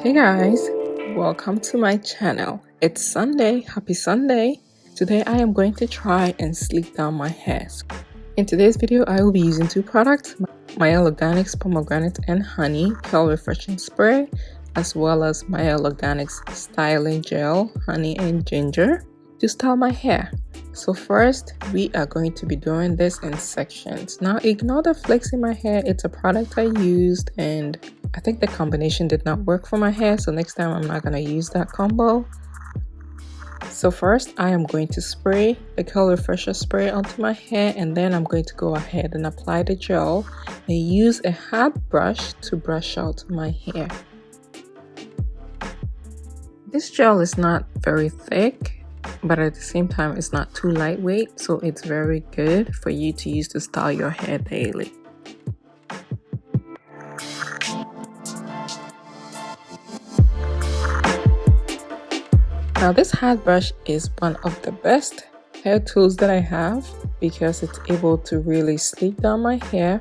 Hey guys, welcome to my channel. It's Sunday. Happy Sunday. Today I am going to try and sleek down my hair. In today's video I will be using two products, Mielle Organics pomegranate and honey curl refreshing spray, as well as Mielle Organics styling gel honey and ginger to style my hair. So first we are going to be doing this in sections. Now ignore the flakes in my hair. It's a product I used and I think the combination did not work for my hair, so next time I'm not going to use that combo. So first I am going to spray the curl refresher spray onto my hair, and then I'm going to go ahead and apply the gel and use a hard brush to brush out my hair. This gel is not very thick, but at the same time it's not too lightweight, so it's very good for you to use to style your hair daily. Now this hard brush is one of the best hair tools that I have because it's able to really sleek down my hair.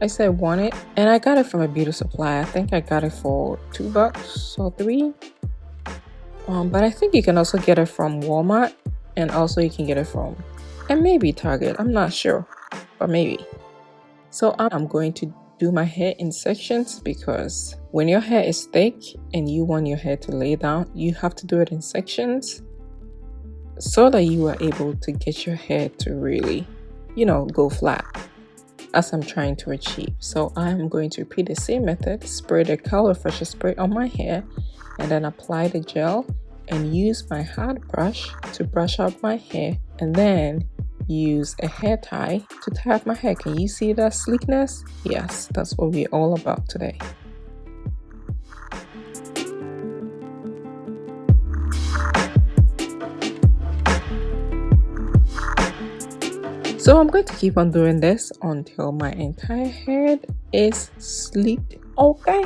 I said I want it, and I got it from a beauty supply. I think I got it for $2 or $3. But I think you can also get it from Walmart, and also you can get it from, and maybe Target. I'm not sure, but maybe. So I'm going to do my hair in sections because when your hair is thick and you want your hair to lay down, you have to do it in sections so that you are able to get your hair to really, go flat, as I'm trying to achieve. So I'm going to repeat the same method, spray the curl refresher spray on my hair, and then apply the gel and use my hard brush to brush out my hair, and then use a hair tie to tie up my hair. Can you see that sleekness? Yes, that's what we're all about today. So I'm going to keep on doing this until my entire head is sleeked, okay?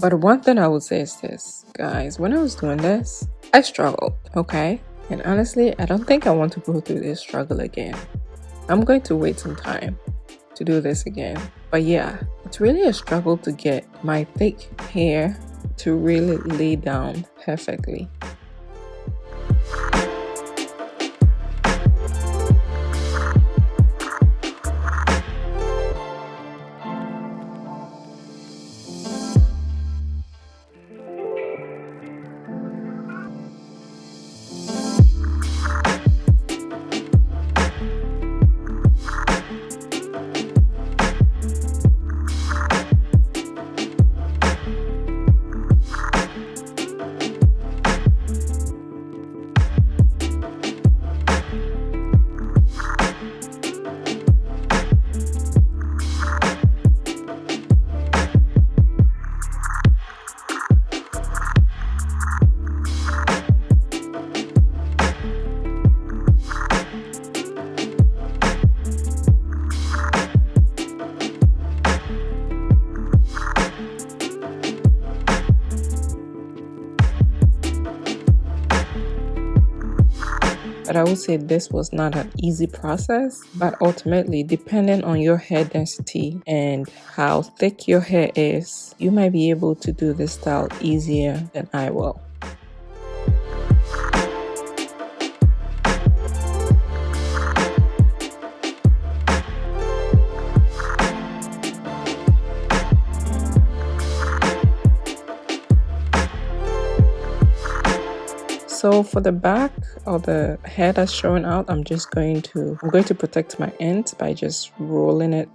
But one thing I would say is this, guys, when I was doing this, I struggled, okay? And honestly, I don't think I want to go through this struggle again. I'm going to wait some time to do this again. But yeah, it's really a struggle to get my thick hair to really lay down perfectly. But I would say this was not an easy process, but ultimately, depending on your hair density and how thick your hair is, you might be able to do this style easier than I will. So for the back or the hair that's showing out, I'm going to protect my ends by just rolling it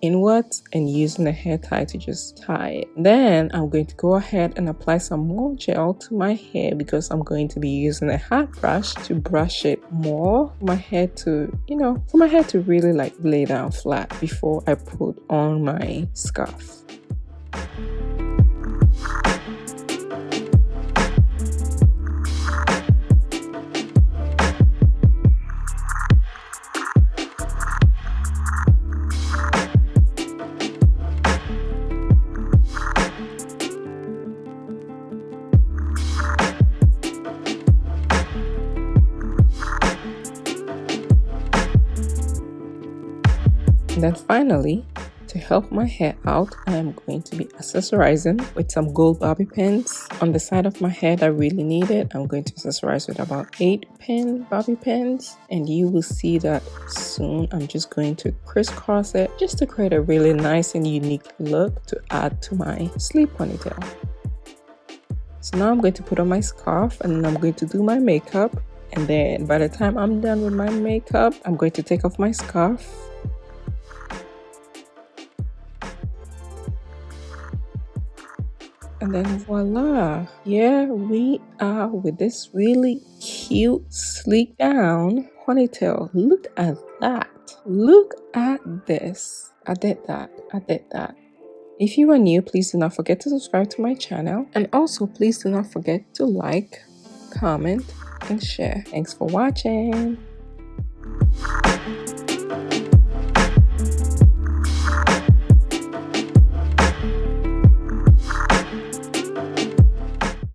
inwards and using the hair tie to just tie it. Then I'm going to go ahead and apply some more gel to my hair because I'm going to be using a hard brush to brush it more for my hair to, really like lay down flat before I put on my scarf. And then finally, to help my hair out, I am going to be accessorizing with some gold bobby pins. On the side of my head, I really need it. I'm going to accessorize with about 8 pin bobby pins, and you will see that soon. I'm just going to crisscross it just to create a really nice and unique look to add to my sleep ponytail. So now I'm going to put on my scarf, and then I'm going to do my makeup. And then by the time I'm done with my makeup, I'm going to take off my scarf. And then voila, here we are with this really cute, sleek down ponytail. Look at that. Look at this. I did that. I did that. If you are new, please do not forget to subscribe to my channel. And also, please do not forget to like, comment, and share. Thanks for watching.